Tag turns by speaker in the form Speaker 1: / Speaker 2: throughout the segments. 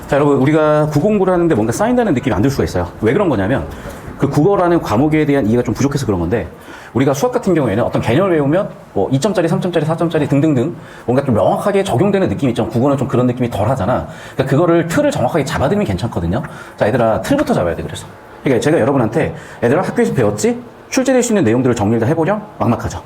Speaker 1: 자, 여러분, 우리가 국어공부를 하는데 뭔가 쌓인다는 느낌이 안 들 수가 있어요. 왜 그런 거냐면, 그 국어라는 과목에 대한 이해가 좀 부족해서 그런 건데, 우리가 수학 같은 경우에는 어떤 개념을 외우면, 뭐, 2점짜리, 3점짜리, 4점짜리 등등등, 뭔가 좀 명확하게 적용되는 느낌이 있죠. 국어는 좀 그런 느낌이 덜 하잖아. 그러니까 그거를 틀을 정확하게 잡아들면 괜찮거든요. 자, 얘들아, 틀부터 잡아야 돼, 그래서. 그러니까 제가 여러분한테, 얘들아, 학교에서 배웠지? 출제될 수 있는 내용들을 정리를 다 해보렴? 막막하죠.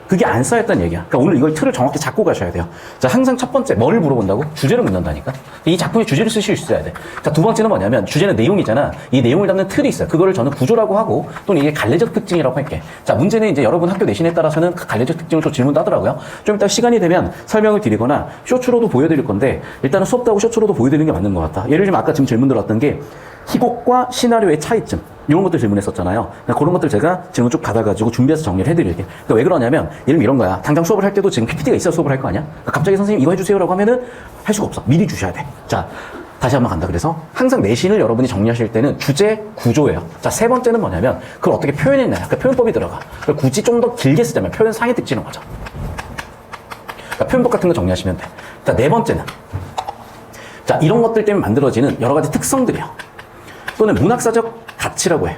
Speaker 1: 그게 안 쌓였다는 얘기야. 그러니까 오늘 이걸 틀을 정확히 잡고 가셔야 돼요. 자, 항상 첫 번째, 뭐를 물어본다고? 주제를 묻는다니까. 이 작품의 주제를 쓰실 수 있어야 돼. 자, 두 번째는 뭐냐면, 주제는 내용이잖아. 이 내용을 담는 틀이 있어요. 그거를 저는 구조라고 하고, 또는 이게 갈래적 특징이라고 할게. 자, 문제는 이제 여러분 학교 내신에 따라서는 그 갈래적 특징을 또 질문도 하더라고요. 좀 이따 시간이 되면 설명을 드리거나, 쇼츠로도 보여드릴 건데, 일단은 수업도 하고 쇼츠로도 보여드리는 게 맞는 것 같다. 예를 들면 아까 지금 질문 들었던 게, 희곡과 시나리오의 차이점. 이런 것들 질문했었잖아요. 그런 것들 제가 질문 쭉 받아가지고 준비해서 정리를 해드릴게요. 그러니까 왜 그러냐면, 예를 들면 이런 거야. 당장 수업을 할 때도 지금 PPT가 있어야 수업을 할 거 아니야? 그러니까 갑자기 선생님 이거 해주세요라고 하면은 할 수가 없어. 미리 주셔야 돼. 자, 다시 한번 간다. 그래서 항상 내신을 여러분이 정리하실 때는 주제, 구조예요. 자, 세 번째는 뭐냐면, 그걸 어떻게 표현했냐. 그러니까 표현법이 들어가. 그러니까 굳이 좀 더 길게 쓰자면 표현상의 특징인 거죠. 그러니까 표현법 같은 거 정리하시면 돼. 자, 네 번째는. 자, 이런 것들 때문에 만들어지는 여러 가지 특성들이에요. 또는 문학사적 가치라고 해요.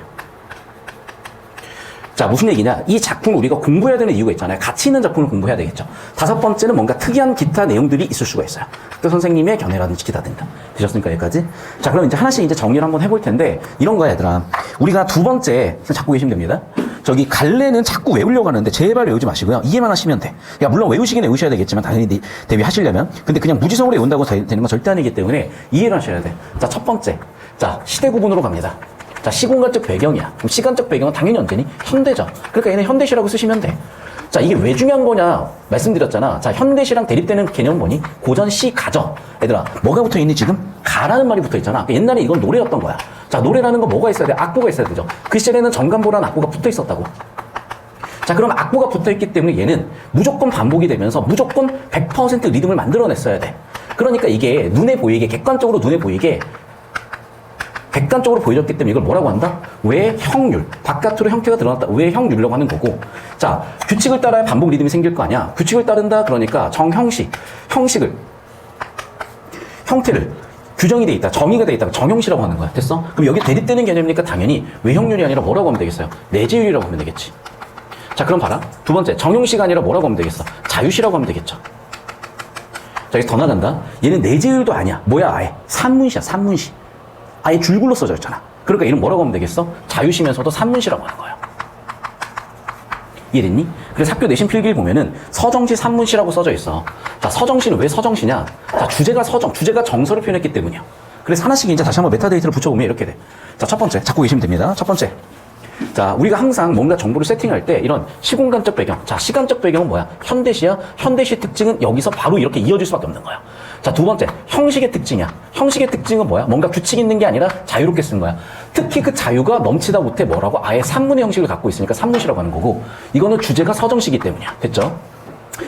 Speaker 1: 자, 무슨 얘기냐? 이 작품을 우리가 공부해야 되는 이유가 있잖아요. 가치 있는 작품을 공부해야 되겠죠. 다섯 번째는 뭔가 특이한 기타 내용들이 있을 수가 있어요. 또 선생님의 견해라든지 기타 등등. 되셨습니까, 여기까지? 자, 그럼 이제 하나씩 이제 정리를 한번 해볼 텐데, 이런 거야, 얘들아. 우리가 두 번째, 잡고 계시면 됩니다. 저기, 갈래는 자꾸 외우려고 하는데, 제발 외우지 마시고요. 이해만 하시면 돼. 야, 물론 외우시긴 외우셔야 되겠지만, 당연히 대비하시려면. 근데 그냥 무지성으로 외운다고 되는 건 절대 아니기 때문에, 이해를 하셔야 돼. 자, 첫 번째. 자, 시대 구분으로 갑니다. 자, 시공간적 배경이야. 그럼 시간적 배경은 당연히 언제니? 현대죠. 그러니까 얘는 현대시라고 쓰시면 돼. 자, 이게 왜 중요한 거냐? 말씀드렸잖아. 자, 현대시랑 대립되는 개념은 뭐니? 고전시 가죠. 얘들아, 뭐가 붙어 있니 지금? 가라는 말이 붙어 있잖아. 그러니까 옛날에 이건 노래였던 거야. 자, 노래라는 건 뭐가 있어야 돼? 악보가 있어야 되죠. 그 시절에는 정간보라는 악보가 붙어 있었다고. 자, 그럼 악보가 붙어 있기 때문에 얘는 무조건 반복이 되면서 무조건 100% 리듬을 만들어냈어야 돼. 그러니까 이게 눈에 보이게, 객관적으로 눈에 보이게 객관적으로 보여졌기 때문에 이걸 뭐라고 한다? 외형률. 바깥으로 형태가 드러났다. 외형률이라고 하는 거고. 자, 규칙을 따라야 반복 리듬이 생길 거 아니야. 규칙을 따른다. 그러니까 정형식. 형식을. 형태를. 규정이 돼 있다. 정의가 돼 있다. 정형시라고 하는 거야. 됐어? 그럼 여기 대립되는 개념이니까 당연히 외형률이 아니라 뭐라고 하면 되겠어요? 내재율이라고 하면 되겠지. 자, 그럼 봐라. 두 번째. 정형시가 아니라 뭐라고 하면 되겠어? 자유시라고 하면 되겠죠. 자, 여기서 더 나간다. 얘는 내재율도 아니야. 뭐야, 아예. 산문시야, 산문시. 아예 줄글로 써져 있잖아. 그러니까 이름 뭐라고 하면 되겠어? 자유시면서도 산문시라고 하는 거예요. 이해됐니? 그래서 학교 내신 필기를 보면은 서정시, 산문시라고 써져 있어. 자, 서정시는 왜 서정시냐? 자, 주제가 서정, 주제가 정서를 표현했기 때문이야. 그래서 하나씩 이제 다시 한번 메타데이터를 붙여보면 이렇게 돼. 자, 첫 번째. 잡고 계시면 됩니다. 첫 번째. 자, 우리가 항상 뭔가 정보를 세팅할 때 이런 시공간적 배경. 자, 시간적 배경은 뭐야? 현대시야. 현대시 특징은 여기서 바로 이렇게 이어질 수밖에 없는 거야. 자, 두 번째. 형식의 특징이야. 형식의 특징은 뭐야? 뭔가 규칙이 있는 게 아니라 자유롭게 쓴 거야. 특히 그 자유가 넘치다 못해 뭐라고? 아예 산문의 형식을 갖고 있으니까 산문시라고 하는 거고, 이거는 주제가 서정시기 때문이야. 됐죠?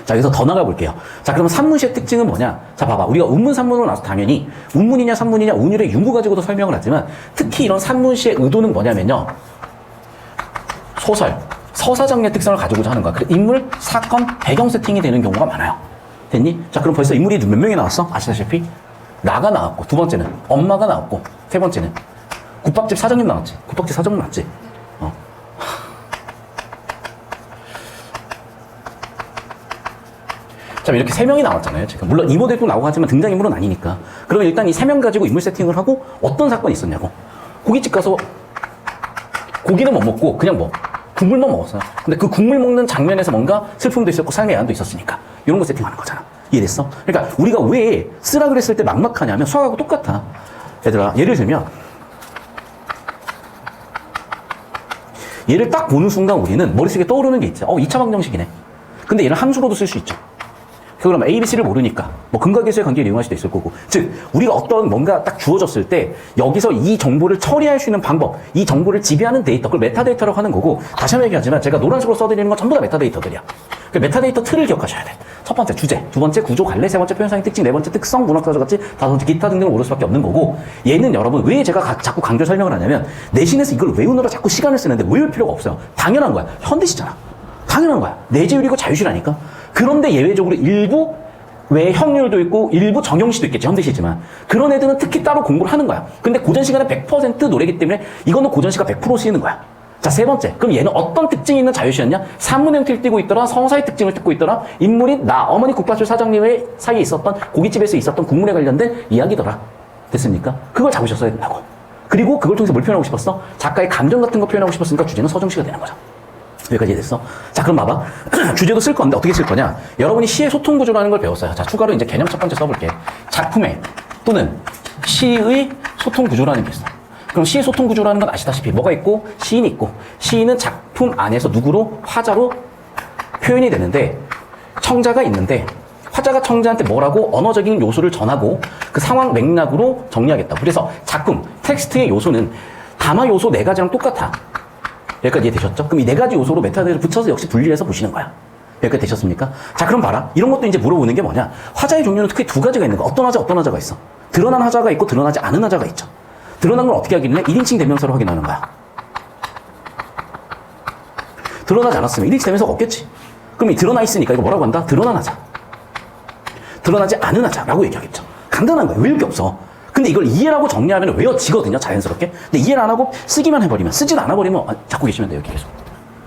Speaker 1: 자, 여기서 더 나가 볼게요. 자, 그러면 산문시의 특징은 뭐냐? 자, 봐봐. 우리가 운문, 산문으로 나와서 당연히 운문이냐, 산문이냐, 운율의 유무 가지고도 설명을 하지만, 특히 이런 산문시의 의도는 뭐냐면요. 소설, 서사장르의 특성을 가지고자 하는 거야. 그래서 인물, 사건, 배경 세팅이 되는 경우가 많아요. 됐니? 자, 그럼 벌써 인물이 몇 명이 나왔어? 아시다시피 나가 나왔고, 두 번째는 엄마가 나왔고, 세 번째는 국밥집 사장님 나왔지. 국밥집 사장님 맞지? 자, 이렇게 세 명이 나왔잖아요. 지금 물론 이모 대표 나오고 하지만 등장인물은 아니니까. 그러면 일단 이 세 명 가지고 인물 세팅을 하고 어떤 사건이 있었냐고. 고깃집 가서 고기는 못 먹고 그냥 뭐 국물만 먹었어요. 근데 그 국물 먹는 장면에서 뭔가 슬픔도 있었고 삶의 애환도 있었으니까 이런 거 세팅하는 거잖아. 이해됐어? 그러니까 우리가 왜 쓰라 그랬을 때 막막하냐면 수학하고 똑같아. 얘들아, 예를 들면 얘를 딱 보는 순간 우리는 머릿속에 떠오르는 게 있지. 2차 방정식이네. 근데 얘는 함수로도 쓸 수 있죠. 그러면 A, B, C를 모르니까 뭐 근각계수의 관계를 이용할 수도 있을 거고, 즉 우리가 어떤 뭔가 딱 주어졌을 때 여기서 이 정보를 처리할 수 있는 방법, 이 정보를 지배하는 데이터, 그걸 메타데이터라고 하는 거고, 다시 한번 얘기하지만 제가 노란색으로 써드리는 건 전부 다 메타데이터들이야. 그 메타데이터 틀을 기억하셔야 돼. 첫 번째 주제, 두 번째 구조 관례, 세 번째 표현상의 특징, 네 번째 특성, 문학사적 가치, 다섯 번째 기타 등등을 모를 수밖에 없는 거고, 얘는 여러분 왜 제가 자꾸 강조 설명을 하냐면 내신에서 이걸 외우느라 자꾸 시간을 쓰는데 외울 필요가 없어요. 당연한 거야. 현대시잖아. 당연한 거야. 내재율이고 자유시라니까. 그런데 예외적으로 일부 외형률도 있고 일부 정형시도 있겠죠. 현대시지만. 그런 애들은 특히 따로 공부를 하는 거야. 근데 고전 시간은 100% 노래기 때문에 이거는 고전 시가 100% 쓰이는 거야. 자, 세 번째. 그럼 얘는 어떤 특징이 있는 자유시였냐? 산문 형태를 띠고 있더라, 서사의 특징을 띠고 있더라, 인물이 나, 어머니 국밥집 사장님의 사이에 있었던, 고깃집에서 있었던 국물에 관련된 이야기더라. 됐습니까? 그걸 잡으셨어야 된다고. 그리고 그걸 통해서 뭘 표현하고 싶었어? 작가의 감정 같은 거 표현하고 싶었으니까 주제는 서정시가 되는 거죠. 여기까지 됐어. 자, 그럼 봐봐. 주제도 쓸 건데 어떻게 쓸 거냐? 여러분이 시의 소통 구조라는 걸 배웠어요. 자, 추가로 이제 개념 첫 번째 써볼게. 작품의 또는 시의 소통 구조라는 게 있어. 그럼 시의 소통 구조라는 건 아시다시피 뭐가 있고 시인이 있고, 시인은 작품 안에서 누구로? 화자로 표현이 되는데, 청자가 있는데 화자가 청자한테 뭐라고 언어적인 요소를 전하고 그 상황 맥락으로 정리하겠다. 그래서 작품, 텍스트의 요소는 담화 요소 4가지랑 똑같아. 여기까지 이해되셨죠? 그럼 이 4가지 요소로 메타데이터를 붙여서 역시 분리해서 보시는 거야. 여기까지 되셨습니까? 자, 그럼 봐라. 이런 것도 이제 물어보는 게 뭐냐? 화자의 종류는 크게 2가지가 있는 거야. 어떤 화자, 어떤 화자가 있어? 드러난 화자가 있고 드러나지 않은 화자가 있죠. 드러난 건 어떻게 하기는 해? 1인칭 대명사로 확인하는 거야. 드러나지 않았으면 1인칭 대명사가 없겠지. 그럼 이 드러나 있으니까 이거 뭐라고 한다? 드러난 화자. 드러나지 않은 화자라고 얘기하겠죠. 간단한 거예요. 외울 게 없어. 근데 이걸 이해라고 정리하면 외워지거든요. 자연스럽게. 근데 이해를 안 하고 쓰기만 해버리면, 쓰지도 않아 버리면 잡고 계시면 돼요. 여기 계속.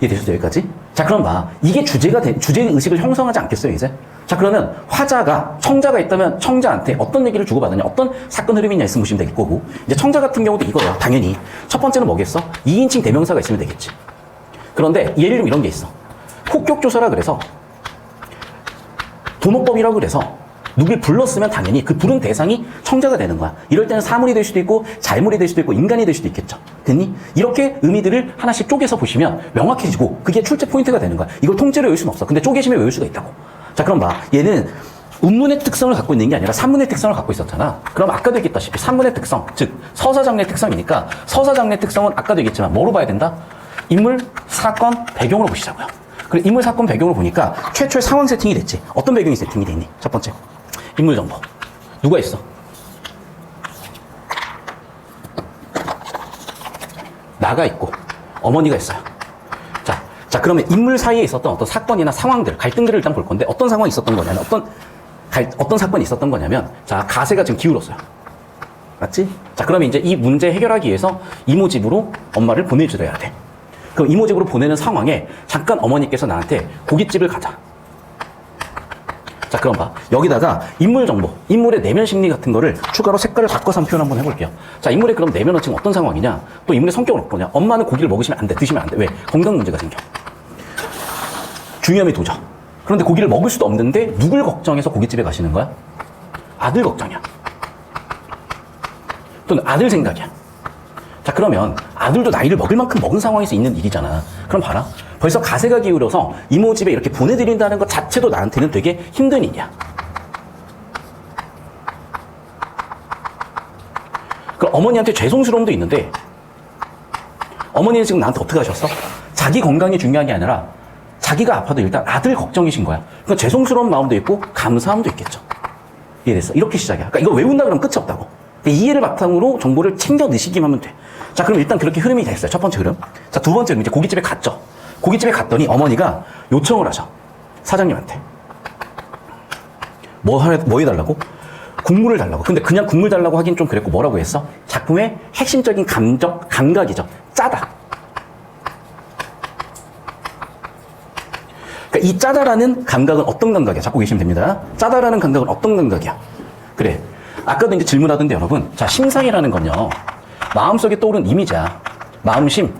Speaker 1: 이해되셨죠? 여기까지? 자, 그럼 봐. 이게 주제의식을 형성하지 않겠어요, 이제? 자, 그러면 화자가, 청자가 있다면 청자한테 어떤 얘기를 주고받느냐, 어떤 사건 흐름이 있냐 있으면 보시면 될 거고, 이제 청자 같은 경우도 이거야. 당연히. 첫 번째는 뭐겠어? 2인칭 대명사가 있으면 되겠지. 그런데 예를 들면 이런 게 있어. 폭격조사라 그래서, 도노법이라고 그래서, 누굴 불렀으면 당연히 그 부른 대상이 청자가 되는 거야. 이럴 때는 사물이 될 수도 있고 잘물이 될 수도 있고 인간이 될 수도 있겠죠. 됐니? 이렇게 의미들을 하나씩 쪼개서 보시면 명확해지고 그게 출제 포인트가 되는 거야. 이걸 통째로 외울 수는 없어. 근데 쪼개시면 외울 수가 있다고. 자, 그럼 봐. 얘는 운문의 특성을 갖고 있는 게 아니라 산문의 특성을 갖고 있었잖아. 그럼 아까도 얘기했다시피 산문의 특성, 즉 서사장르의 특성이니까 서사장르의 특성은 아까도 얘기했지만 뭐로 봐야 된다? 인물, 사건, 배경으로 보시자고요. 그리고 인물, 사건, 배경으로 보니까 최초의 상황 세팅이 됐지. 어떤 배경이 세팅이 됐니? 첫 번째. 인물 정보. 누가 있어? 나가 있고 어머니가 있어요. 자, 그러면 인물 사이에 있었던 어떤 사건이나 상황들, 갈등들을 일단 볼 건데 어떤 상황이 있었던 거냐면 어떤 사건이 있었던 거냐면 자, 가세가 지금 기울었어요. 맞지? 자, 그러면 이제 이 문제 해결하기 위해서 이모집으로 엄마를 보내줘야 돼. 그럼 이모집으로 보내는 상황에 잠깐 어머니께서 나한테 고깃집을 가자. 자, 그럼 봐. 여기다가 인물 정보, 인물의 내면 심리 같은 거를 추가로 색깔을 바꿔서 표현 한번 해볼게요. 자, 인물의 그럼 내면은 지금 어떤 상황이냐? 또 인물의 성격은 어떠냐? 엄마는 고기를 먹으시면 안 돼, 드시면 안 돼. 왜? 건강 문제가 생겨. 중염이 도져. 그런데 고기를 먹을 수도 없는데 누굴 걱정해서 고깃집에 가시는 거야? 아들 걱정이야. 또는 아들 생각이야. 자, 그러면 아들도 나이를 먹을 만큼 먹은 상황에서 있는 일이잖아. 그럼 봐라. 벌써 가세가 기울어서 이모 집에 이렇게 보내드린다는 것 자체도 나한테는 되게 힘든 일이야. 그럼 어머니한테 죄송스러움도 있는데 어머니는 지금 나한테 어떻게 하셨어? 자기 건강이 중요한 게 아니라 자기가 아파도 일단 아들 걱정이신 거야. 그러니까 죄송스러운 마음도 있고 감사함도 있겠죠. 이해됐어? 이렇게 시작이야. 그러니까 이거 외운다 그러면 끝이 없다고. 그러니까 이해를 바탕으로 정보를 챙겨 넣으시기만 하면 돼. 자, 그럼 일단 그렇게 흐름이 됐어요. 첫 번째 흐름. 자, 두 번째 흐름. 이제 고깃집에 갔죠. 고깃집에 갔더니 어머니가 요청을 하셔. 사장님한테. 뭐 해달라고? 국물을 달라고. 근데 그냥 국물 달라고 하긴 좀 그랬고 뭐라고 했어? 작품의 핵심적인 감각이죠. 짜다. 그러니까 이 짜다라는 감각은 어떤 감각이야? 잡고 계시면 됩니다. 짜다라는 감각은 어떤 감각이야? 그래. 아까도 이제 질문하던데 여러분. 자, 심상이라는 건요. 마음속에 떠오른 이미지야. 마음심.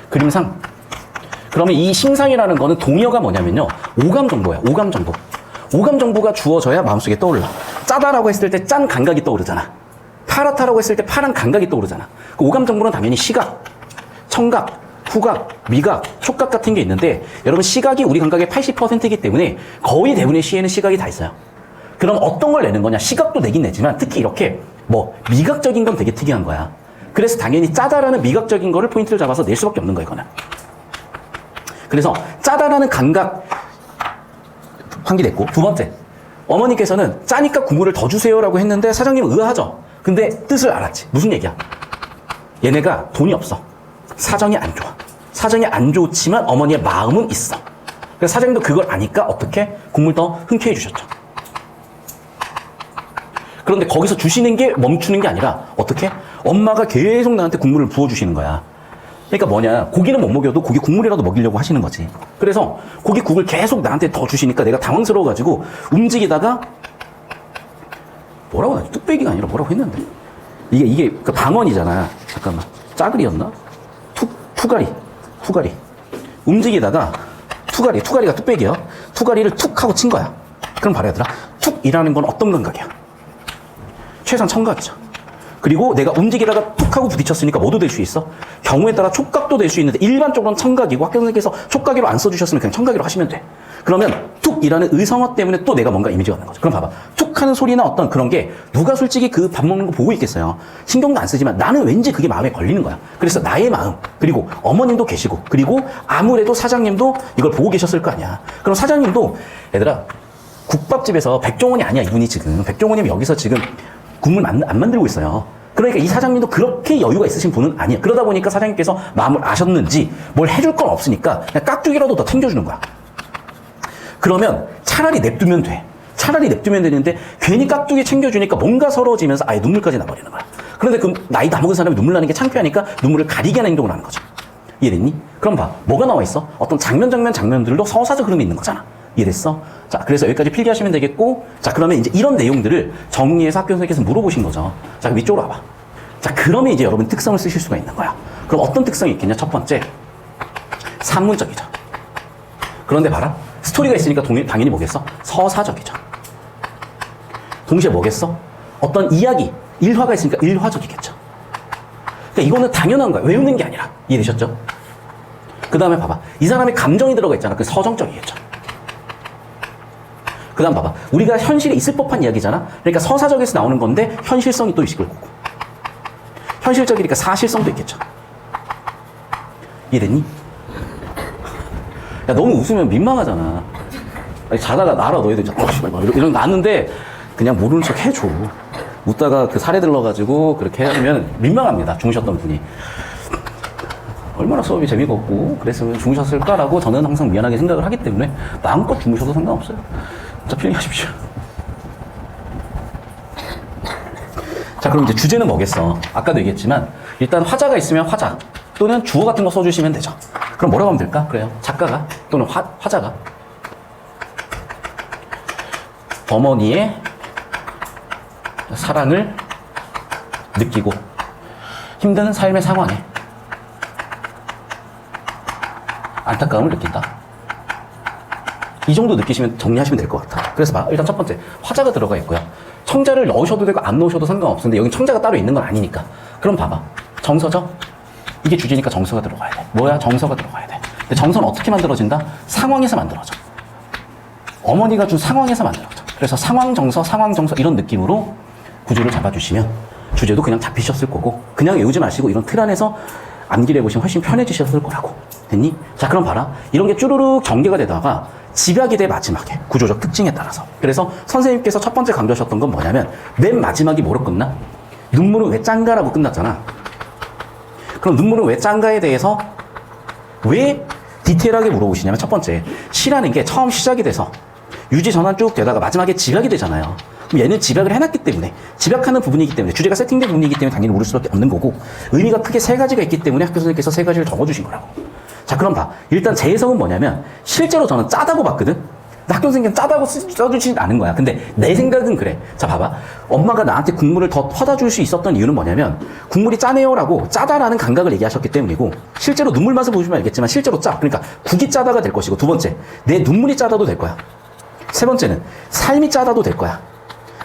Speaker 1: 그림상. 그러면 이 심상이라는 거는 동의어가 뭐냐면요. 오감 정보야. 오감 정보. 오감 정보가 주어져야 마음속에 떠올라. 짜다라고 했을 때 짠 감각이 떠오르잖아. 파랗다라고 했을 때 파란 감각이 떠오르잖아. 그 오감 정보는 당연히 시각, 청각, 후각, 미각, 촉각 같은 게 있는데 여러분 시각이 우리 감각의 80%이기 때문에 거의 대부분의 시에는 시각이 다 있어요. 그럼 어떤 걸 내는 거냐? 시각도 내긴 내지만 특히 이렇게 뭐 미각적인 건 되게 특이한 거야. 그래서 당연히 짜다라는 미각적인 거를 포인트를 잡아서 낼 수밖에 없는 거야, 이거는. 그래서 짜다라는 감각 환기됐고, 두 번째. 어머니께서는 짜니까 국물을 더 주세요라고 했는데 사장님은 의아하죠. 근데 뜻을 알았지. 무슨 얘기야? 얘네가 돈이 없어. 사정이 안 좋아. 사정이 안 좋지만 어머니의 마음은 있어. 그래서 사장님도 그걸 아니까 어떻게? 국물 더 흔쾌히 주셨죠. 그런데 거기서 주시는 게 멈추는 게 아니라 어떻게? 엄마가 계속 나한테 국물을 부어주시는 거야. 그러니까 뭐냐, 고기는 못 먹여도 고기 국물이라도 먹이려고 하시는 거지. 그래서 고기 국을 계속 나한테 더 주시니까 내가 당황스러워가지고 움직이다가 뭐라고 하지? 뚝배기가 아니라 뭐라고 했는데 이게 그 방언이잖아. 잠깐만, 짜글이었나? 투가리 움직이다가 투가리가 뚝배기야. 투가리를 툭 하고 친 거야. 그럼 바로 얘들아, 툭이라는 건 어떤 감각이야? 최소한 청각이죠. 그리고 내가 움직이다가 툭 하고 부딪혔으니까 뭐도 될 수 있어? 경우에 따라 촉각도 될 수 있는데 일반적으로는 청각이고 학교 선생님께서 촉각이로 안 써주셨으면 그냥 청각이로 하시면 돼. 그러면 툭이라는 의성어 때문에 또 내가 뭔가 이미지가 되는 거죠. 그럼 봐봐. 툭 하는 소리나 어떤 그런 게 누가 솔직히 그 밥 먹는 거 보고 있겠어요. 신경도 안 쓰지만 나는 왠지 그게 마음에 걸리는 거야. 그래서 나의 마음, 그리고 어머님도 계시고, 그리고 아무래도 사장님도 이걸 보고 계셨을 거 아니야. 그럼 사장님도 얘들아, 국밥집에서 백종원이 아니야. 이분이 지금 백종원이 여기서 지금 국물 안 만들고 있어요. 그러니까 이 사장님도 그렇게 여유가 있으신 분은 아니야. 그러다 보니까 사장님께서 마음을 아셨는지 뭘 해줄 건 없으니까 그냥 깍두기라도 더 챙겨주는 거야. 그러면 차라리 냅두면 돼. 차라리 냅두면 되는데 괜히 깍두기 챙겨주니까 뭔가 서러워지면서 아예 눈물까지 나버리는 거야. 그런데 그 나이 다 먹은 사람이 눈물 나는 게 창피하니까 눈물을 가리게 하는 행동을 하는 거죠. 이해됐니? 그럼 봐. 뭐가 나와 있어? 어떤 장면들로 서사적 흐름이 있는 거잖아. 이해됐어? 자, 그래서 여기까지 필기하시면 되겠고, 자, 그러면 이제 이런 내용들을 정리해서 학교 선생님께서 물어보신 거죠. 자, 그럼 이쪽으로 와봐. 자, 그러면 이제 여러분 특성을 쓰실 수가 있는 거야. 그럼 어떤 특성이 있겠냐? 첫 번째, 산문적이죠. 그런데 봐라. 스토리가 있으니까 당연히 뭐겠어? 서사적이죠. 동시에 뭐겠어? 어떤 이야기, 일화가 있으니까 일화적이겠죠. 그러니까 이거는 당연한 거야. 외우는 게 아니라. 이해되셨죠? 그 다음에 봐봐. 이 사람의 감정이 들어가 있잖아. 그 서정적이겠죠. 그 다음 봐봐. 우리가 현실에 있을 법한 이야기잖아. 그러니까 서사적에서 나오는 건데 현실성이 또 있을 거고. 현실적이니까 사실성도 있겠죠. 이해됐니? 야, 너무 웃으면 민망하잖아. 아니, 자다가 나라 너희들 이런 거 아는데 그냥 모르는 척 해줘. 웃다가 그 살에 들러가지고 그렇게 하면 민망합니다. 주무셨던 분이. 얼마나 수업이 재미가 없고 그랬으면 주무셨을까라고 저는 항상 미안하게 생각을 하기 때문에 마음껏 주무셔도 상관없어요. 자, 필기하십시오. 자, 그럼 이제 주제는 뭐겠어? 아까도 얘기했지만 일단 화자가 있으면 화자 또는 주어 같은 거 써주시면 되죠. 그럼 뭐라고 하면 될까? 그래요. 작가가 또는 화자가 어머니의 사랑을 느끼고 힘든 삶의 상황에 안타까움을 느낀다. 이 정도 느끼시면 정리하시면 될 것 같아. 그래서 봐. 일단 첫 번째, 화자가 들어가 있고요. 청자를 넣으셔도 되고 안 넣으셔도 상관없는데 여기 청자가 따로 있는 건 아니니까. 그럼 봐봐. 정서죠? 이게 주제니까 정서가 들어가야 돼. 뭐야? 정서가 들어가야 돼. 근데 정서는 어떻게 만들어진다? 상황에서 만들어져. 어머니가 준 상황에서 만들어져. 그래서 상황 정서 이런 느낌으로 구조를 잡아주시면 주제도 그냥 잡히셨을 거고 그냥 외우지 마시고 이런 틀 안에서 암기를 해보시면 훨씬 편해지셨을 거라고. 됐니? 자, 그럼 봐라. 이런 게 쭈루룩 전개가 되다가 집약이 돼 마지막에 구조적 특징에 따라서. 그래서 선생님께서 첫 번째 강조하셨던 건 뭐냐면 맨 마지막이 뭐로 끝나? 눈물은 왜 짠가라고 끝났잖아. 그럼 눈물은 왜 짠가에 대해서 왜 디테일하게 물어보시냐면 첫 번째, 시라는 게 처음 시작이 돼서 유지 전환 쭉 되다가 마지막에 집약이 되잖아요. 그럼 얘는 집약을 해놨기 때문에 집약하는 부분이기 때문에 주제가 세팅된 부분이기 때문에 당연히 모를 수밖에 없는 거고 의미가 크게 세 가지가 있기 때문에 학교 선생님께서 세 가지를 적어주신 거라고. 자, 그럼 봐. 일단 제 해석은 뭐냐면 실제로 저는 짜다고 봤거든. 근데 학교 선생님은 짜다고 써주진 않은 거야. 근데 내 생각은 그래. 자, 봐봐. 엄마가 나한테 국물을 더 퍼다 줄 수 있었던 이유는 뭐냐면 국물이 짜네요라고 짜다라는 감각을 얘기하셨기 때문이고 실제로 눈물 맛을 보시면 알겠지만 실제로 짜. 그러니까 국이 짜다가 될 것이고 두 번째, 내 눈물이 짜다도 될 거야. 세 번째는 삶이 짜다도 될 거야.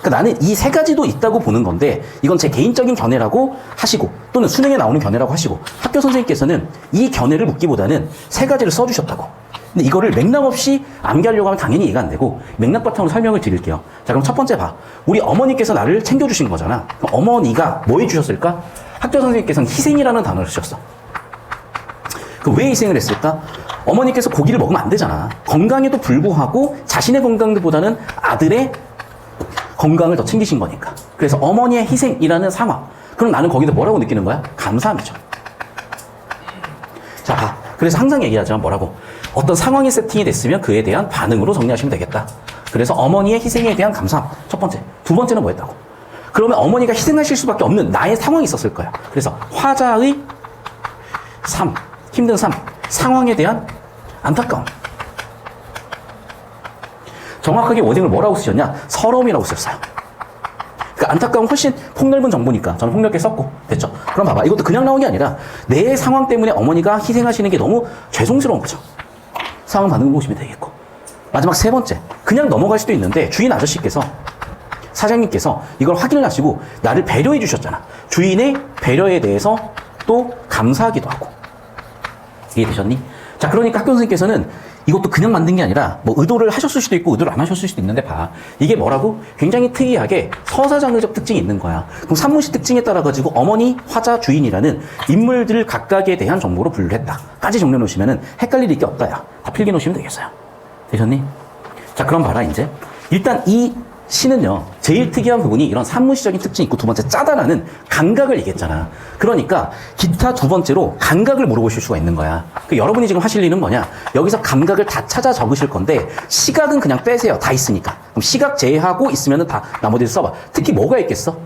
Speaker 1: 그러니까 나는 이 세 가지도 있다고 보는 건데 이건 제 개인적인 견해라고 하시고 또는 수능에 나오는 견해라고 하시고 학교 선생님께서는 이 견해를 묻기보다는 세 가지를 써주셨다고. 근데 이거를 맥락 없이 암기하려고 하면 당연히 이해가 안 되고 맥락 바탕으로 설명을 드릴게요. 자, 그럼 첫 번째 봐. 우리 어머니께서 나를 챙겨주신 거잖아. 그럼 어머니가 뭐 해주셨을까? 학교 선생님께서는 희생이라는 단어를 쓰셨어. 그럼 왜 희생을 했을까? 어머니께서 고기를 먹으면 안 되잖아. 건강에도 불구하고 자신의 건강보다는 아들의 건강을 더 챙기신 거니까. 그래서 어머니의 희생이라는 상황. 그럼 나는 거기서 뭐라고 느끼는 거야? 감사함이죠. 자, 봐. 그래서 항상 얘기하지만 뭐라고? 어떤 상황이 세팅이 됐으면 그에 대한 반응으로 정리하시면 되겠다. 그래서 어머니의 희생에 대한 감사함. 첫 번째. 두 번째는 뭐였다고? 그러면 어머니가 희생하실 수밖에 없는 나의 상황이 있었을 거야. 그래서 화자의 삶, 힘든 삶, 상황에 대한 안타까움. 정확하게 워딩을 뭐라고 쓰셨냐? 서러움이라고 쓰셨어요. 그러니까 안타까움 훨씬 폭넓은 정보니까 저는 폭넓게 썼고 됐죠? 그럼 봐봐. 이것도 그냥 나온 게 아니라 내 상황 때문에 어머니가 희생하시는 게 너무 죄송스러운 거죠. 상황 반응을 보시면 되겠고. 마지막 세 번째. 그냥 넘어갈 수도 있는데 주인 아저씨께서 사장님께서 이걸 확인을 하시고 나를 배려해 주셨잖아. 주인의 배려에 대해서 또 감사하기도 하고. 이해되셨니? 자, 그러니까 학교 선생님께서는 이것도 그냥 만든 게 아니라 뭐 의도를 하셨을 수도 있고 의도를 안 하셨을 수도 있는데 봐. 이게 뭐라고? 굉장히 특이하게 서사장르적 특징이 있는 거야. 그럼 산문시 특징에 따라 가지고 어머니, 화자, 주인이라는 인물들 각각에 대한 정보로 분류를 했다. 까지 정리해 놓으시면은 헷갈릴 게 없다야. 다 필기 놓으시면 되겠어요. 되셨니? 자, 그럼 봐라 이제. 일단 이 시는요, 제일 특이한 부분이 이런 산문시적인 특징이 있고 두 번째 짜다라는 감각을 얘기했잖아. 그러니까 기타 두 번째로 감각을 물어보실 수가 있는 거야. 여러분이 지금 하실 일은 뭐냐? 여기서 감각을 다 찾아 적으실 건데 시각은 그냥 빼세요. 다 있으니까. 그럼 시각 제외하고 있으면 다 나머지를 써봐. 특히 뭐가 있겠어?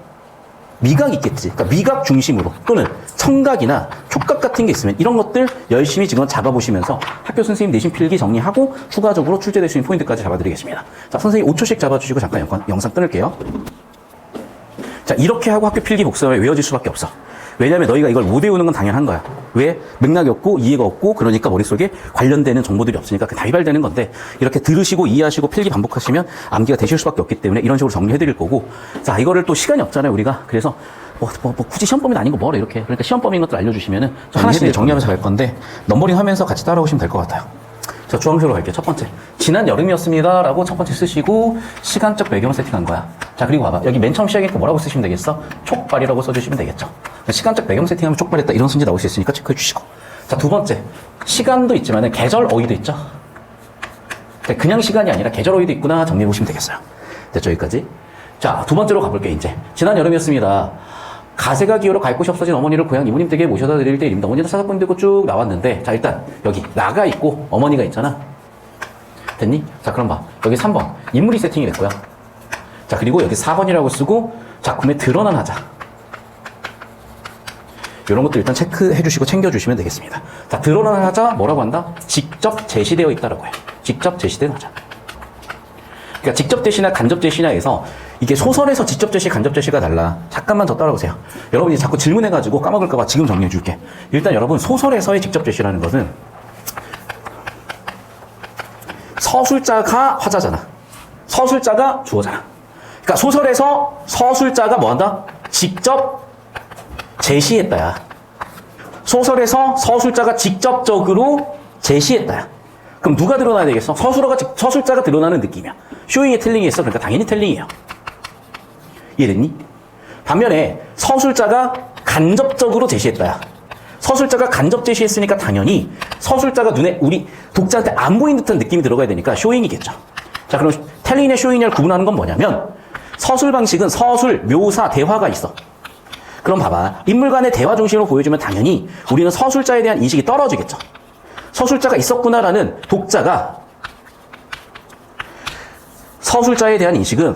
Speaker 1: 미각 있겠지. 그러니까 미각 중심으로 또는 청각이나 촉각 같은 게 있으면 이런 것들 열심히 지금 잡아보시면서 학교 선생님 내신 필기 정리하고 추가적으로 출제될 수 있는 포인트까지 잡아드리겠습니다. 자, 선생님 5초씩 잡아주시고 잠깐 영상 끊을게요. 자, 이렇게 하고 학교 필기 복습에 외워질 수밖에 없어. 왜냐하면 너희가 이걸 못 외우는 건 당연한 거야. 왜? 맥락이 없고 이해가 없고 그러니까 머릿속에 관련되는 정보들이 없으니까 다 위발되는 건데 이렇게 들으시고 이해하시고 필기 반복하시면 암기가 되실 수밖에 없기 때문에 이런 식으로 정리해드릴 거고 자, 이거를 또 시간이 없잖아요, 우리가. 그래서 굳이 시험 범위는 아닌 거 뭐래 이렇게. 그러니까 시험 범위인 것들 알려주시면은 하나씩 정리하면서 갈 건데 넘버링 하면서 같이 따라오시면 될 것 같아요. 자, 주황색으로 갈게요. 첫 번째. 지난 여름이었습니다. 라고 첫 번째 쓰시고 시간적 배경을 세팅한 거야. 자, 그리고 봐봐. 여기 맨 처음 시작이니까 뭐라고 쓰시면 되겠어? 촉발이라고 써주시면 되겠죠. 시간적 배경 세팅하면 촉발했다. 이런 순지 나올 수 있으니까 체크해 주시고. 자, 두 번째. 시간도 있지만 계절 어휘도 있죠. 그냥 시간이 아니라 계절 어휘도 있구나. 정리해 보시면 되겠어요. 됐죠, 여기까지? 자, 두 번째로 가볼게요, 이제. 지난 여름이었습니다. 가세가 기어로 갈 곳이 없어진 어머니를 고향 이모님 댁에 모셔다 드릴 때 이름도 어머니도 사사건이 되고 쭉 나왔는데 자, 일단 여기 나가 있고 어머니가 있잖아. 됐니? 자, 그럼 봐. 여기 3번 인물이 세팅이 됐고요. 자, 그리고 여기 4번이라고 쓰고 작품에 드러난 하자. 이런 것도 일단 체크해 주시고 챙겨주시면 되겠습니다. 자, 드러난 하자 뭐라고 한다? 직접 제시되어 있다라고 해요. 직접 제시된 하자. 그러니까 직접 제시나 간접 제시나에서 이게 소설에서 직접 제시, 간접 제시가 달라. 잠깐만 더 따라오세요. 여러분이 자꾸 질문해가지고 까먹을까봐 지금 정리해 줄게. 일단 여러분 소설에서의 직접 제시라는 것은 서술자가 화자잖아. 서술자가 주어잖아. 그러니까 소설에서 서술자가 뭐 한다? 직접 제시했다야. 소설에서 서술자가 직접적으로 제시했다야. 그럼 누가 드러나야 되겠어? 서술자가 드러나는 느낌이야. 쇼잉에 텔링이 있어. 그러니까 당연히 텔링이에요. 이해됐니? 반면에 서술자가 간접적으로 제시했다야. 서술자가 간접 제시했으니까 당연히 서술자가 눈에 우리 독자한테 안 보이는 듯한 느낌이 들어가야 되니까 쇼잉이겠죠. 자, 그럼 텔링의 쇼잉을 구분하는 건 뭐냐면 서술 방식은 서술, 묘사, 대화가 있어. 그럼 봐봐. 인물 간의 대화 중심으로 보여주면 당연히 우리는 서술자에 대한 인식이 떨어지겠죠. 서술자가 있었구나라는 독자가 서술자에 대한 인식은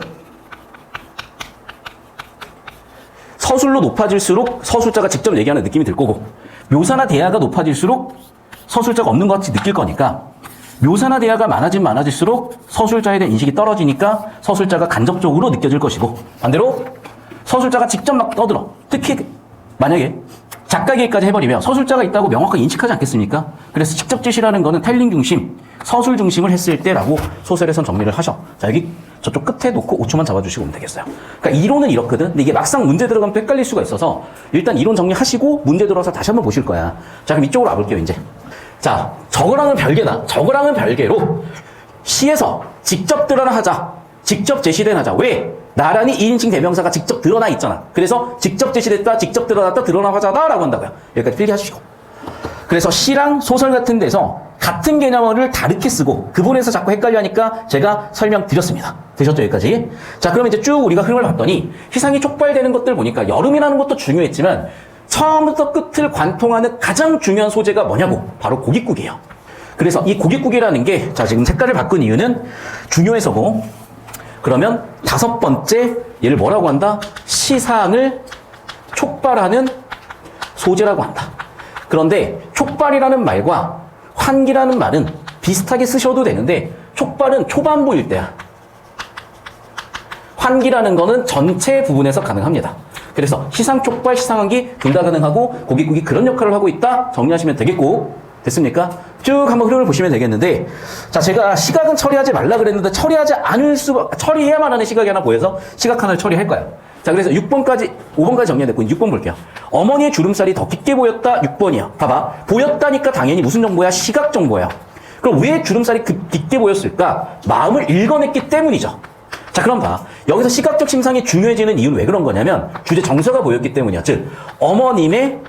Speaker 1: 서술로 높아질수록 서술자가 직접 얘기하는 느낌이 들 거고 묘사나 대화가 높아질수록 서술자가 없는 것 같이 느낄 거니까 묘사나 대화가 많아질수록 서술자에 대한 인식이 떨어지니까 서술자가 간접적으로 느껴질 것이고 반대로 서술자가 직접 막 떠들어. 특히 만약에 작가 기획까지 해버리면 서술자가 있다고 명확하게 인식하지 않겠습니까? 그래서 직접 제시라는 거는 텔링 중심, 서술 중심을 했을 때라고 소설에선 정리를 하셔. 자, 여기 저쪽 끝에 놓고 5초만 잡아주시고 오면 되겠어요. 그러니까 이론은 이렇거든. 근데 이게 막상 문제 들어가면 또 헷갈릴 수가 있어서 일단 이론 정리하시고 문제 들어와서 다시 한번 보실 거야. 자, 그럼 이쪽으로 와볼게요, 이제. 자, 저거랑은 별개다. 저거랑은 별개로 시에서 직접 드러나 하자. 직접 제시된 하자. 왜? 나란히 2인칭 대명사가 직접 드러나 있잖아. 그래서 직접 제시됐다, 직접 드러났다, 드러나 하자다라고 한다고요. 여기까지 필기하시고. 그래서 시랑 소설 같은 데서 같은 개념어를 다르게 쓰고 그 부분에서 자꾸 헷갈려 하니까 제가 설명드렸습니다. 되셨죠, 여기까지? 자, 그러면 이제 쭉 우리가 흐름을 봤더니 희상이 촉발되는 것들 보니까 여름이라는 것도 중요했지만 처음부터 끝을 관통하는 가장 중요한 소재가 뭐냐고? 바로 고깃국이에요. 그래서 이 고깃국이라는 게, 자, 지금 색깔을 바꾼 이유는 중요해서고, 그러면 5번째, 얘를 뭐라고 한다? 시상을 촉발하는 소재라고 한다. 그런데 촉발이라는 말과 환기라는 말은 비슷하게 쓰셔도 되는데, 촉발은 초반부일 때야. 환기라는 거는 전체 부분에서 가능합니다. 그래서 시상 촉발, 시상 환기 둘 다 가능하고 고깃국이 그런 역할을 하고 있다 정리하시면 되겠고, 됐습니까? 쭉 한번 흐름을 보시면 되겠는데, 자, 제가 시각은 처리하지 말라 그랬는데 처리해야만 하는 시각이 하나 보여서 시각 하나를 처리할 거야. 자, 그래서 5번까지 정리됐고 6번 볼게요. 어머니의 주름살이 더 깊게 보였다. 6번이야. 봐봐. 보였다니까 당연히 무슨 정보야? 시각 정보야. 그럼 왜 주름살이 깊게 보였을까? 마음을 읽어냈기 때문이죠. 자, 그럼 봐. 여기서 시각적 심상이 중요해지는 이유는 왜 그런 거냐면 주제 정서가 보였기 때문이야. 즉, 어머님의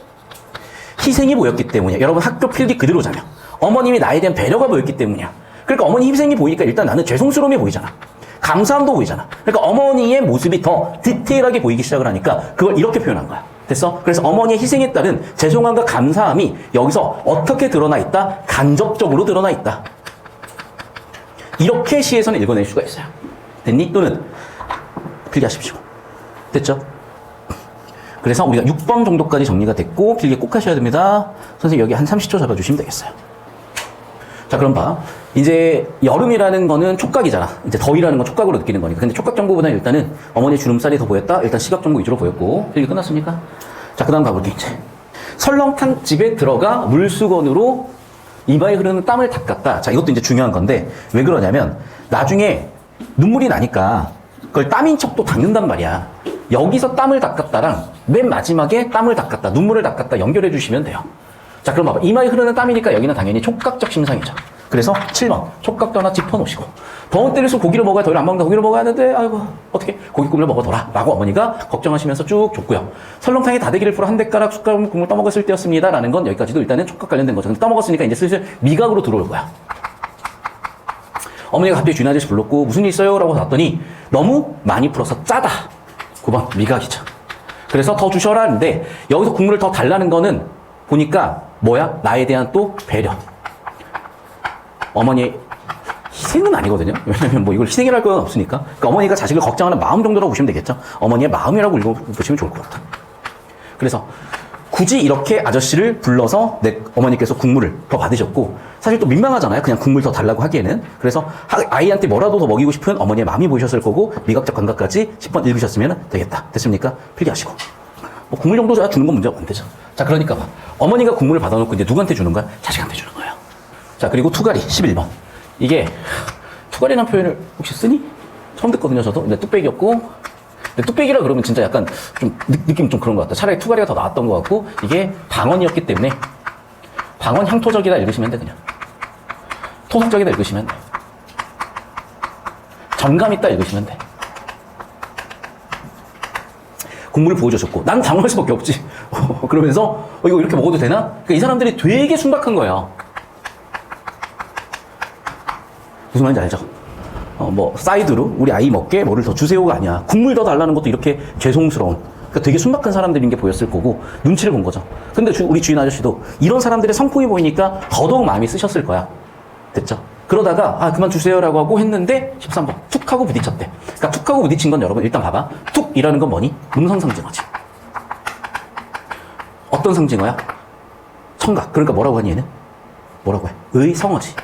Speaker 1: 희생이 보였기 때문이야. 여러분 학교 필기 그대로 자면 어머님이 나에 대한 배려가 보였기 때문이야. 그러니까 어머니 희생이 보이니까 일단 나는 죄송스러움이 보이잖아. 감사함도 보이잖아. 그러니까 어머니의 모습이 더 디테일하게 보이기 시작을 하니까 그걸 이렇게 표현한 거야. 됐어? 그래서 어머니의 희생에 따른 죄송함과 감사함이 여기서 어떻게 드러나 있다? 간접적으로 드러나 있다. 이렇게 시에서는 읽어낼 수가 있어요. 됐니? 또는 필기하십시오. 됐죠? 그래서 우리가 6번 정도까지 정리가 됐고 필기 꼭 하셔야 됩니다. 선생님 여기 한 30초 잡아주시면 되겠어요. 자, 그럼 봐. 이제 여름이라는 거는 촉각이잖아. 이제 더위라는 건 촉각으로 느끼는 거니까. 근데 촉각 정보보다는 일단은 어머니의 주름살이 더 보였다. 일단 시각 정보 위주로 보였고. 필기 끝났습니까? 자, 그 다음 가볼게, 이제. 설렁탕 집에 들어가 물수건으로 이마에 흐르는 땀을 닦았다. 자, 이것도 이제 중요한 건데 왜 그러냐면 나중에 눈물이 나니까 그걸 땀인 척도 닦는단 말이야. 여기서 땀을 닦았다랑 맨 마지막에 땀을 닦았다, 눈물을 닦았다 연결해 주시면 돼요. 자, 그럼 봐봐. 이마에 흐르는 땀이니까 여기는 당연히 촉각적 심상이죠. 그래서 7번 촉각도 하나 짚어놓으시고, 더운 때일수록 고기를 먹어야 더위를 안 먹는다. 고기를 먹어야 하는데 아이고 어떻게 고깃국을 먹어둬라 라고 어머니가 걱정하시면서 쭉 줬고요. 설렁탕에 다대기를 풀어 한 대가락 숟가락 국물 떠먹었을 때였습니다 라는 건 여기까지도 일단은 촉각 관련된 거죠. 근데 떠먹었으니까 이제 슬슬 미각으로 들어올 거야. 어머니가 갑자기 주인 아저씨 불렀고 무슨 일 있어요? 라고 봤더니 너무 많이 풀어서 짜다. 9번 미각이죠. 그래서 더 주셔라 하는데 여기서 국물을 더 달라는 거는 보니까 뭐야? 나에 대한 또 배려. 어머니의 희생은 아니거든요. 왜냐면 뭐 이걸 희생이라 할 건 없으니까. 그러니까 어머니가 자식을 걱정하는 마음 정도라고 보시면 되겠죠. 어머니의 마음이라고 읽어보시면 좋을 것 같아. 그래서 굳이 이렇게 아저씨를 불러서 내 어머니께서 국물을 더 받으셨고, 사실 또 민망하잖아요. 그냥 국물 더 달라고 하기에는. 그래서 아이한테 뭐라도 더 먹이고 싶은 어머니의 마음이 보이셨을 거고, 미각적 감각까지 10번 읽으셨으면 되겠다. 됐습니까? 필기하시고. 뭐 국물 정도 주는 건 문제가 안 되죠. 자, 그러니까 봐. 어머니가 국물을 받아놓고 이제 누구한테 주는 거야? 자식한테 주는 거예요. 자, 그리고 투가리 11번. 이게 투가리라는 표현을 혹시 쓰니? 처음 듣거든요, 저도. 근데 뚝배기였고, 근데 뚝배기라 그러면 진짜 약간 좀 느낌 좀 그런 것 같다. 차라리 투가리가 더 나았던 것 같고, 이게 방언이었기 때문에 방언 향토적이다 읽으시면 돼. 그냥 토속적이다 읽으시면 돼. 정감 있다 읽으시면 돼. 국물을 부어주셨고 난 당황할 수밖에 없지. 그러면서 이거 이렇게 먹어도 되나? 그러니까 이 사람들이 되게 순박한 거예요. 무슨 말인지 알죠? 뭐 사이드로 우리 아이 먹게 뭐를 더 주세요가 아니야. 국물 더 달라는 것도 이렇게 죄송스러운, 그러니까 되게 순박한 사람들인 게 보였을 거고 눈치를 본 거죠. 근데 우리 주인 아저씨도 이런 사람들의 성품이 보이니까 더더욱 마음이 쓰셨을 거야. 됐죠? 그러다가 그만 주세요라고 하고 했는데 13번 툭 하고 부딪혔대. 그러니까 툭 하고 부딪힌 건 여러분 일단 봐봐. 툭이라는 건 뭐니? 음성상징어지. 어떤 상징어야? 청각. 그러니까 뭐라고 하니 얘는? 뭐라고 해? 의성어지.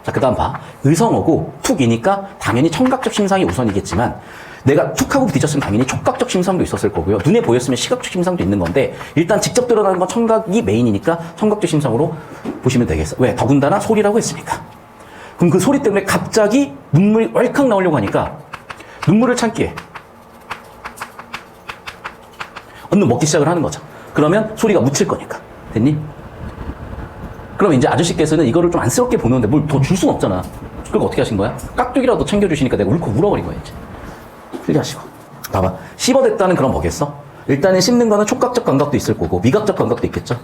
Speaker 1: 자, 그 다음 봐. 의성어고 툭이니까 당연히 청각적 심상이 우선이겠지만 내가 툭 하고 부딪혔으면 당연히 촉각적 심상도 있었을 거고요. 눈에 보였으면 시각적 심상도 있는 건데 일단 직접 드러나는 건 청각이 메인이니까 청각적 심상으로 보시면 되겠어. 왜? 더군다나 소리라고 했으니까. 그럼 그 소리 때문에 갑자기 눈물이 왈칵 나오려고 하니까 눈물을 참기에 얼른 먹기 시작을 하는 거죠. 그러면 소리가 묻힐 거니까. 됐니? 그럼 이제 아저씨께서는 이거를 좀 안쓰럽게 보는데 뭘 더 줄 수는 없잖아. 그러니까 어떻게 하신 거야? 깍두기라도 챙겨주시니까 내가 울컥 울어버린 거야, 이제. 필기하시고. 봐봐. 씹어댔다는 그런 뭐겠어? 일단은 씹는 거는 촉각적 감각도 있을 거고, 미각적 감각도 있겠죠?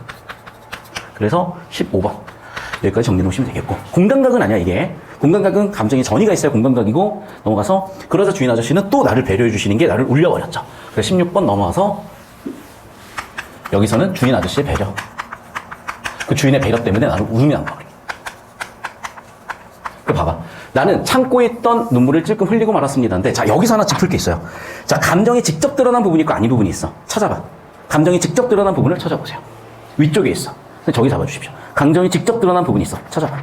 Speaker 1: 그래서 15번. 여기까지 정리해 놓으시면 되겠고. 공감각은 아니야, 이게. 공감각은 감정의 전이가 있어야 공감각이고, 넘어가서, 그러자 주인 아저씨는 또 나를 배려해 주시는 게 나를 울려버렸죠. 그래서 16번 넘어와서, 여기서는 주인 아저씨의 배려. 그 주인의 배려 때문에 나를 울으면 안 거. 그 봐봐. 나는 참고 있던 눈물을 찔끔 흘리고 말았습니다인데, 자, 여기서 하나 짚을 게 있어요. 자, 감정이 직접 드러난 부분이 있고 아닌 부분이 있어. 찾아봐. 감정이 직접 드러난 부분을 찾아보세요. 위쪽에 있어. 저기 잡아주십시오. 감정이 직접 드러난 부분이 있어. 찾아봐.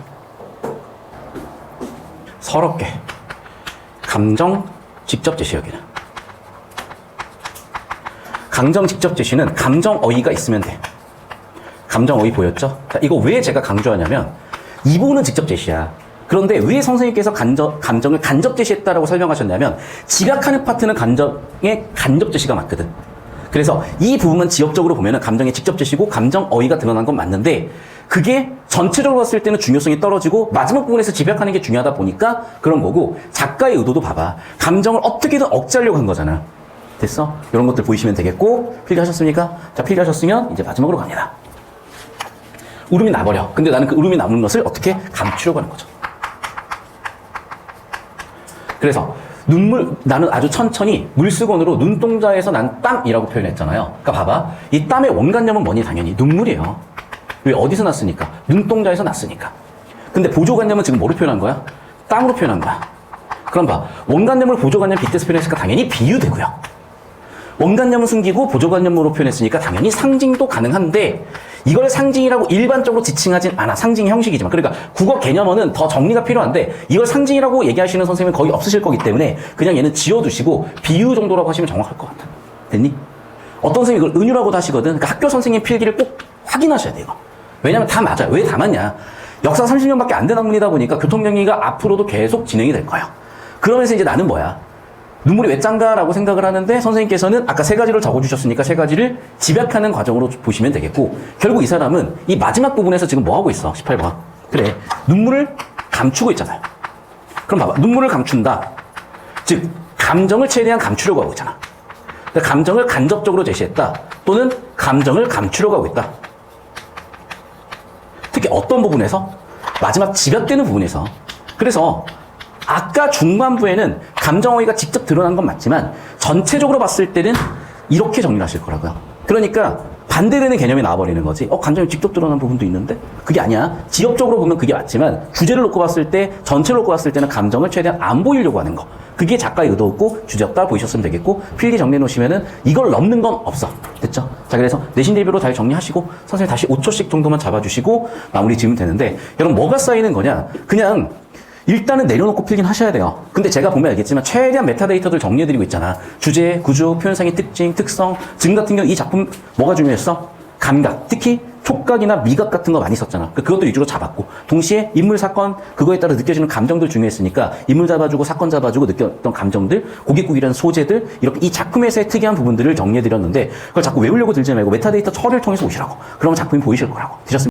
Speaker 1: 서럽게. 감정 직접 제시 여기는. 감정 직접 제시는 감정 어휘가 있으면 돼. 감정 어휘 보였죠? 자, 이거 왜 제가 강조하냐면 이 부분은 직접 제시야. 그런데 왜 선생님께서 감정을 간접 제시했다라고 설명하셨냐면 지각하는 파트는 감정의 간접 제시가 맞거든. 그래서 이 부분만 지역적으로 보면은 감정의 직접 제시고 감정 어휘가 드러난 건 맞는데 그게 전체적으로 봤을 때는 중요성이 떨어지고 마지막 부분에서 집약하는 게 중요하다 보니까 그런 거고 작가의 의도도 봐봐. 감정을 어떻게든 억제하려고 한 거잖아. 됐어? 이런 것들 보이시면 되겠고 필기하셨습니까? 자, 필기하셨으면 이제 마지막으로 갑니다. 울음이 나버려. 근데 나는 그 울음이 남는 것을 어떻게 감추려고 하는 거죠. 그래서 나는 아주 천천히 물수건으로 눈동자에서 난 땀이라고 표현했잖아요. 그러니까 봐봐. 이 땀의 원관념은 뭐니? 당연히 눈물이에요. 왜? 어디서 났으니까? 눈동자에서 났으니까. 근데 보조관념은 지금 뭐로 표현한 거야? 땀으로 표현한 거야. 그럼 봐. 원관념을 보조관념 빗대서 표현했으니까 당연히 비유되고요. 원관념은 숨기고 보조관념으로 표현했으니까 당연히 상징도 가능한데 이걸 상징이라고 일반적으로 지칭하진 않아. 상징의 형식이지만. 그러니까 국어 개념어는 더 정리가 필요한데 이걸 상징이라고 얘기하시는 선생님은 거의 없으실 거기 때문에 그냥 얘는 지워두시고 비유 정도라고 하시면 정확할 것 같아. 됐니? 어떤 선생님이 이걸 은유라고도 하시거든. 그러니까 학교 선생님 필기를 꼭 확인하셔야 돼, 이거. 왜냐면 다 맞아요. 왜 다 맞냐? 역사 30년밖에 안 된 학문이다 보니까 교통정리가 앞으로도 계속 진행이 될 거예요. 그러면서 이제 나는 뭐야? 눈물이 왜 짠가라고 생각을 하는데 선생님께서는 아까 세 가지를 적어주셨으니까 세 가지를 집약하는 과정으로 보시면 되겠고 결국 이 사람은 이 마지막 부분에서 지금 뭐 하고 있어? 18번. 그래. 눈물을 감추고 있잖아요. 그럼 봐봐. 눈물을 감춘다. 즉 감정을 최대한 감추려고 하고 있잖아. 그러니까 감정을 간접적으로 제시했다. 또는 감정을 감추려고 하고 있다. 특히 어떤 부분에서? 마지막 집약되는 부분에서. 그래서 아까 중반부에는 감정어휘가 직접 드러난 건 맞지만 전체적으로 봤을 때는 이렇게 정리를 하실 거라고요. 그러니까 반대되는 개념이 나와버리는 거지. 감정이 직접 드러난 부분도 있는데? 그게 아니야. 지역적으로 보면 그게 맞지만 주제를 놓고 봤을 때, 전체를 놓고 봤을 때는 감정을 최대한 안 보이려고 하는 거. 그게 작가의 의도였고 주제였다 보이셨으면 되겠고 필기 정리해 놓으시면은 이걸 넘는 건 없어. 됐죠? 자, 그래서 내신 대비로 잘 정리하시고 선생님 다시 5초씩 정도만 잡아주시고 마무리 지으면 되는데 여러분 뭐가 쌓이는 거냐? 그냥 일단은 내려놓고 필기는 하셔야 돼요. 근데 제가 보면 알겠지만 최대한 메타데이터들 정리해드리고 있잖아. 주제, 구조, 표현상의 특징, 특성. 지금 같은 경우 이 작품 뭐가 중요했어? 감각. 특히 촉각이나 미각 같은 거 많이 썼잖아. 그것도 위주로 잡았고 동시에 인물, 사건 그거에 따라 느껴지는 감정들 중요했으니까 인물 잡아주고 사건 잡아주고 느꼈던 감정들, 고깃국이라는 소재들 이렇게 이 작품에서의 특이한 부분들을 정리해드렸는데 그걸 자꾸 외우려고 들지 말고 메타데이터 처리를 통해서 오시라고. 그러면 작품이 보이실 거라고. 되셨습니까?